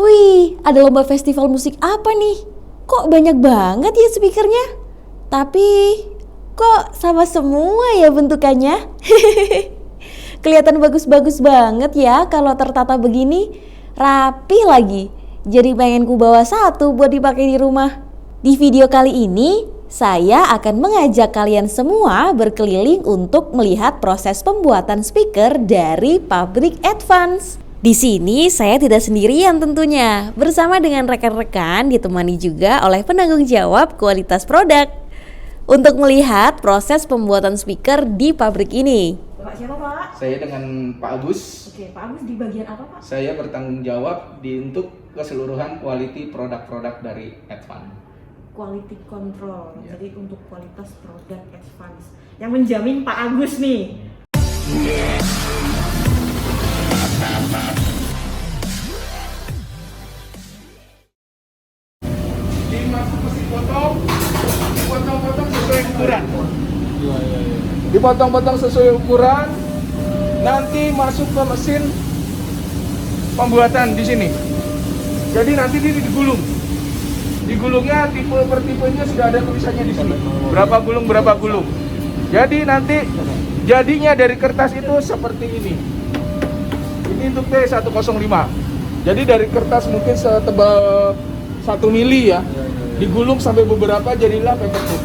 Wih, ada lomba festival musik apa nih? Kok banyak banget ya speakernya? Tapi kok sama semua ya bentukannya? Kelihatan bagus-bagus banget ya kalau tertata begini. Rapi lagi. Jadi pengen ku bawa satu buat dipakai di rumah. Di video kali ini, saya akan mengajak kalian semua berkeliling untuk melihat proses pembuatan speaker dari pabrik Advance. Di sini saya tidak sendirian tentunya, bersama dengan rekan-rekan ditemani juga oleh penanggung jawab kualitas produk untuk melihat proses pembuatan speaker di pabrik ini. Bapak siapa, Pak? Saya dengan Pak Agus. Oke, Pak Agus di bagian apa, Pak? Saya bertanggung jawab untuk keseluruhan quality produk-produk dari Advance. Quality control, Ya. jadi untuk kualitas produk Advance. Yang menjamin Pak Agus nih. Dimasuk mesin potong, dipotong-potong sesuai ukuran. Dipotong-potong sesuai ukuran, nanti masuk ke mesin pembuatan di sini. Jadi nanti ini digulung. Digulungnya tipe per tipenya sudah ada tulisannya di sini. Berapa gulung. Jadi nanti jadinya dari kertas itu seperti ini. Ini untuk T105. Jadi dari kertas mungkin setebal 1 mili ya. Digulung sampai beberapa jadilah paperboard.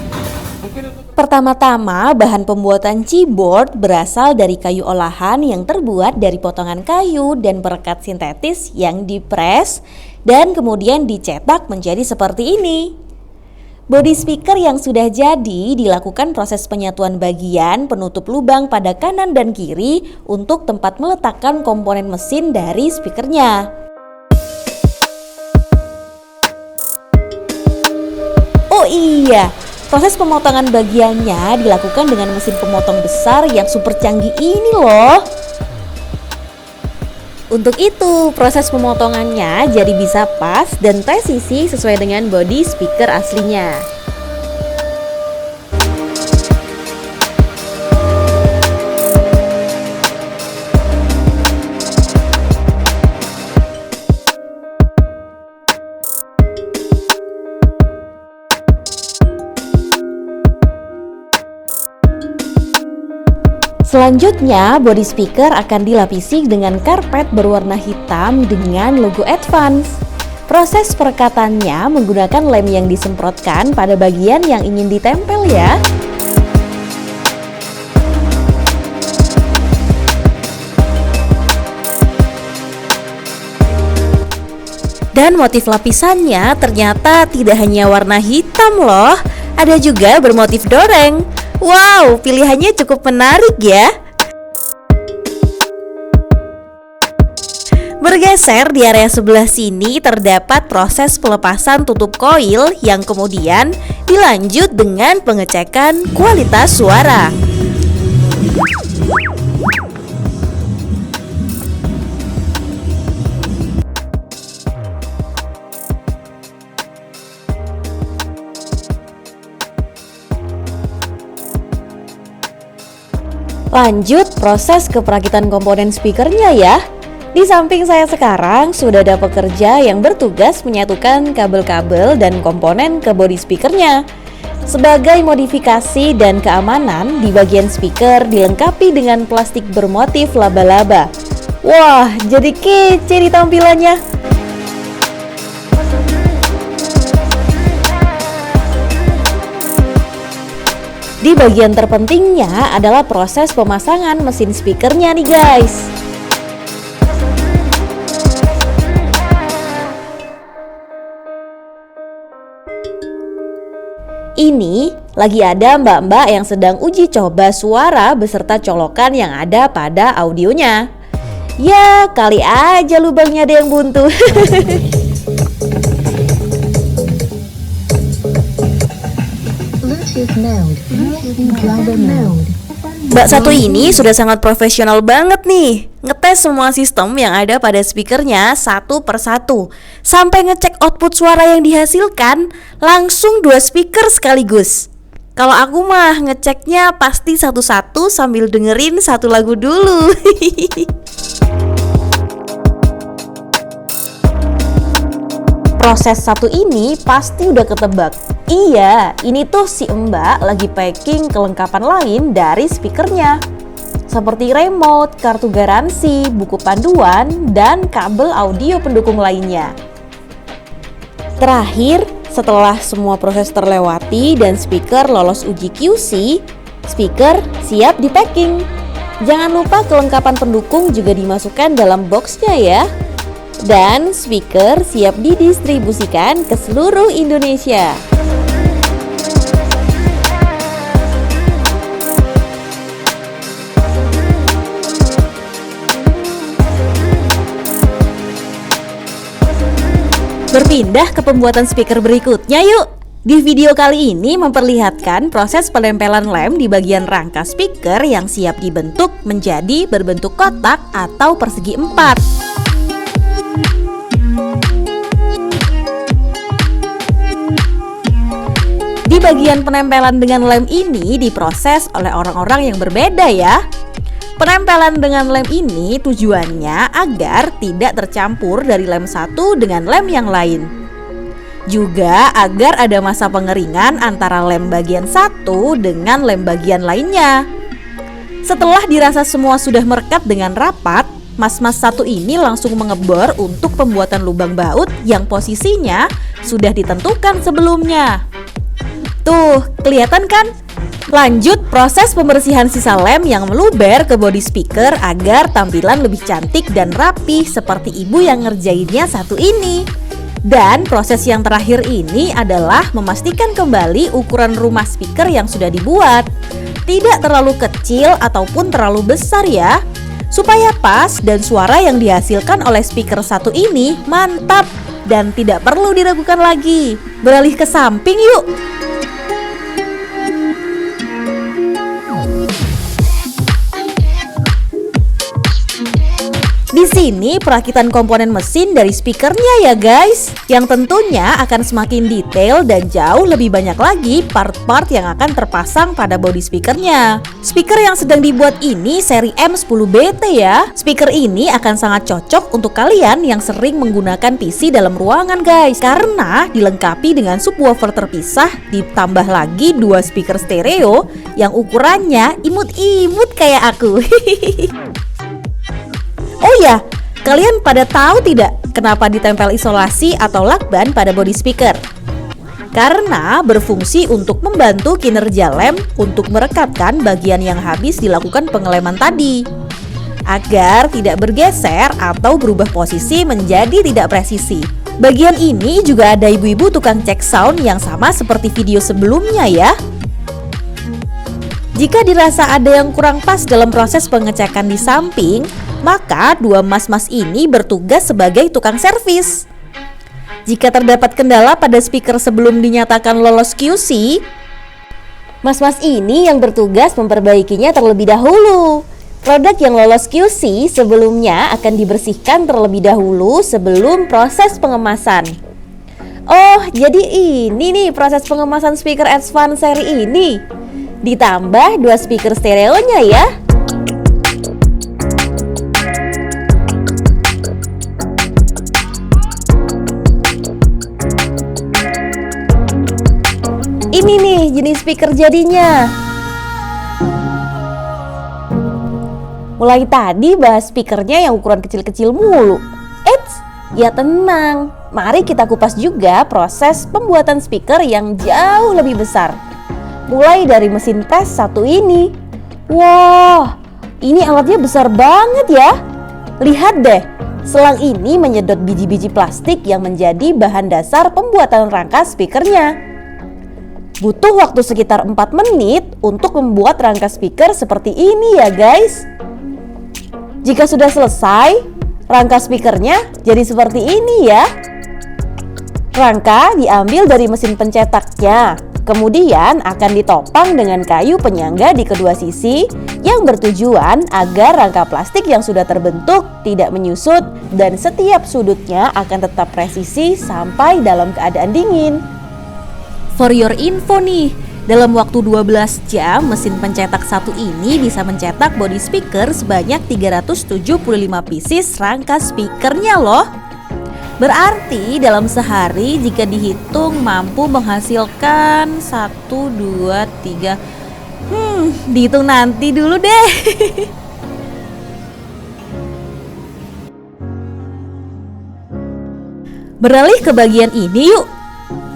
Mungkin untuk Pertama-tama, bahan pembuatan keyboard berasal dari kayu olahan yang terbuat dari potongan kayu dan perekat sintetis yang dipres dan kemudian dicetak menjadi seperti ini. Bodi speaker yang sudah jadi dilakukan proses penyatuan bagian penutup lubang pada kanan dan kiri untuk tempat meletakkan komponen mesin dari speakernya. Oh iya, proses pemotongan bagiannya dilakukan dengan mesin pemotong besar yang super canggih ini loh. Untuk itu, proses pemotongannya jadi bisa pas dan presisi sesuai dengan bodi speaker aslinya. Selanjutnya, bodi speaker akan dilapisi dengan karpet berwarna hitam dengan logo Advance. Proses perekatannya menggunakan lem yang disemprotkan pada bagian yang ingin ditempel ya. Dan motif lapisannya ternyata tidak hanya warna hitam loh, ada juga bermotif doreng. Wow, pilihannya cukup menarik ya. Bergeser di area sebelah sini terdapat proses pelepasan tutup koil yang kemudian dilanjut dengan pengecekan kualitas suara. Lanjut proses keperakitan komponen speakernya ya. Di samping saya sekarang sudah ada pekerja yang bertugas menyatukan kabel-kabel dan komponen ke bodi speakernya. Sebagai modifikasi dan keamanan, di bagian speaker dilengkapi dengan plastik bermotif laba-laba. Wah, jadi kece nih tampilannya. Di bagian terpentingnya adalah proses pemasangan mesin speakernya nih guys. Ini lagi ada mbak-mbak yang sedang uji coba suara beserta colokan yang ada pada audionya. Ya, kali aja lubangnya ada yang buntu. Mbak satu ini sudah sangat profesional banget nih, ngetes semua sistem yang ada pada speakernya satu per satu, sampai ngecek output suara yang dihasilkan langsung 2 speaker sekaligus. Kalau aku mah ngeceknya pasti satu-satu sambil dengerin satu lagu dulu. Proses satu ini pasti udah ketebak. Iya, ini tuh si Mbak lagi packing kelengkapan lain dari speakernya. Seperti remote, kartu garansi, buku panduan, dan kabel audio pendukung lainnya. Terakhir, setelah semua proses terlewati dan speaker lolos uji QC, speaker siap di packing. Jangan lupa kelengkapan pendukung juga dimasukkan dalam boxnya ya. Dan speaker siap didistribusikan ke seluruh Indonesia. Berpindah ke pembuatan speaker berikutnya yuk. Di video kali ini memperlihatkan proses penempelan lem di bagian rangka speaker yang siap dibentuk menjadi berbentuk kotak atau persegi 4. Di bagian penempelan dengan lem ini diproses oleh orang-orang yang berbeda ya. Penempelan dengan lem ini tujuannya agar tidak tercampur dari lem satu dengan lem yang lain. Juga agar ada masa pengeringan antara lem bagian satu dengan lem bagian lainnya. Setelah dirasa semua sudah merekat dengan rapat, mas-mas satu ini langsung mengebor untuk pembuatan lubang baut yang posisinya sudah ditentukan sebelumnya. Tuh, kelihatan kan? Lanjut proses pembersihan sisa lem yang meluber ke bodi speaker agar tampilan lebih cantik dan rapi seperti ibu yang ngerjainnya satu ini. Dan proses yang terakhir ini adalah memastikan kembali ukuran rumah speaker yang sudah dibuat. Tidak terlalu kecil ataupun terlalu besar ya. Supaya pas dan suara yang dihasilkan oleh speaker satu ini mantap dan tidak perlu diragukan lagi. Beralih ke samping yuk. Di sini perakitan komponen mesin dari speakernya ya guys, yang tentunya akan semakin detail dan jauh lebih banyak lagi part-part yang akan terpasang pada bodi speakernya. Speaker yang sedang dibuat ini seri M10BT ya. Speaker ini akan sangat cocok untuk kalian yang sering menggunakan PC dalam ruangan guys, karena dilengkapi dengan subwoofer terpisah, ditambah lagi 2 speaker stereo yang ukurannya imut-imut kayak aku. Oh ya, kalian pada tahu tidak kenapa ditempel isolasi atau lakban pada bodi speaker? Karena berfungsi untuk membantu kinerja lem untuk merekatkan bagian yang habis dilakukan pengeleman tadi, agar tidak bergeser atau berubah posisi menjadi tidak presisi. Bagian ini juga ada ibu-ibu tukang cek sound yang sama seperti video sebelumnya ya. Jika dirasa ada yang kurang pas dalam proses pengecekan di samping, maka 2 mas-mas ini bertugas sebagai tukang servis. Jika terdapat kendala pada speaker sebelum dinyatakan lolos QC, mas-mas ini yang bertugas memperbaikinya terlebih dahulu. Produk yang lolos QC sebelumnya akan dibersihkan terlebih dahulu sebelum proses pengemasan. Oh, jadi ini nih proses pengemasan speaker Advance seri ini. Ditambah 2 speaker stereonya ya. Ini nih jenis speaker jadinya. Mulai tadi bahas speakernya yang ukuran kecil-kecil mulu. Eits, ya tenang. Mari kita kupas juga proses pembuatan speaker yang jauh lebih besar. Mulai dari mesin press satu ini. Wah, ini alatnya besar banget ya. Lihat deh, selang ini menyedot biji-biji plastik yang menjadi bahan dasar pembuatan rangka speakernya. Butuh waktu sekitar 4 menit untuk membuat rangka speaker seperti ini ya guys. Jika sudah selesai, rangka speakernya jadi seperti ini ya. Rangka diambil dari mesin pencetaknya. Kemudian akan ditopang dengan kayu penyangga di kedua sisi yang bertujuan agar rangka plastik yang sudah terbentuk tidak menyusut dan setiap sudutnya akan tetap presisi sampai dalam keadaan dingin. For your info nih, dalam waktu 12 jam mesin pencetak satu ini bisa mencetak body speaker sebanyak 375 pieces rangka speakernya loh. Berarti dalam sehari jika dihitung mampu menghasilkan 1, 2, 3. Dihitung nanti dulu deh. Beralih ke bagian ini yuk.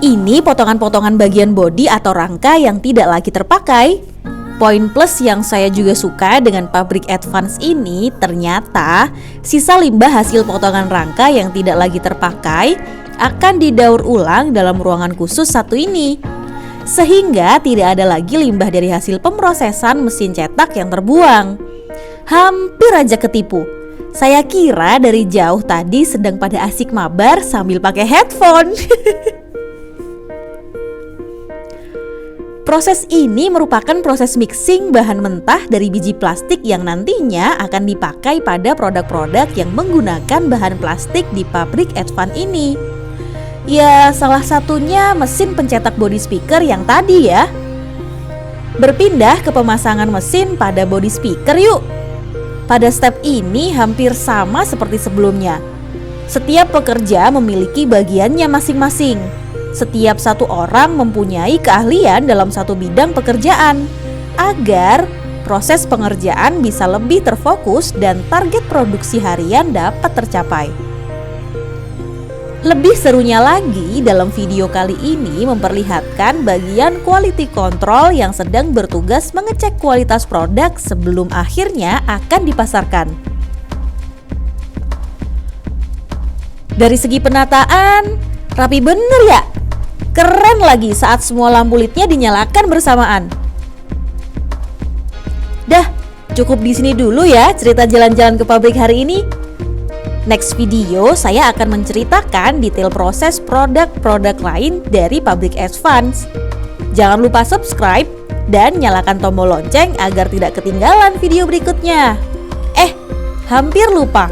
Ini potongan-potongan bagian bodi atau rangka yang tidak lagi terpakai. Poin plus yang saya juga suka dengan pabrik Advance ini, ternyata sisa limbah hasil potongan rangka yang tidak lagi terpakai akan didaur ulang dalam ruangan khusus satu ini. Sehingga tidak ada lagi limbah dari hasil pemrosesan mesin cetak yang terbuang. Hampir aja ketipu. Saya kira dari jauh tadi sedang pada asik mabar sambil pakai headphone. Proses ini merupakan proses mixing bahan mentah dari biji plastik yang nantinya akan dipakai pada produk-produk yang menggunakan bahan plastik di pabrik Advance ini. Ya, salah satunya mesin pencetak body speaker yang tadi ya. Berpindah ke pemasangan mesin pada body speaker yuk. Pada step ini hampir sama seperti sebelumnya. Setiap pekerja memiliki bagiannya masing-masing. Setiap satu orang mempunyai keahlian dalam satu bidang pekerjaan agar proses pengerjaan bisa lebih terfokus dan target produksi harian dapat tercapai. Lebih serunya lagi, dalam video kali ini memperlihatkan bagian quality control yang sedang bertugas mengecek kualitas produk sebelum akhirnya akan dipasarkan. Dari segi penataan, rapi bener ya? Keren lagi saat semua lampu LED-nya dinyalakan bersamaan. Dah, cukup di sini dulu ya cerita jalan-jalan ke pabrik hari ini. Next video saya akan menceritakan detail proses produk-produk lain dari pabrik Advance. Jangan lupa subscribe dan nyalakan tombol lonceng agar tidak ketinggalan video berikutnya. Hampir lupa.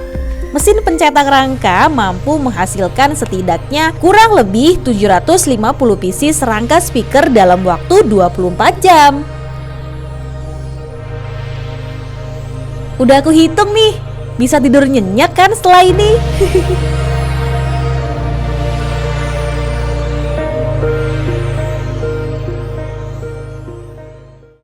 Mesin pencetak rangka mampu menghasilkan setidaknya kurang lebih 750 pieces rangka speaker dalam waktu 24 jam. Udah aku hitung nih. Bisa tidur nyenyak kan setelah ini?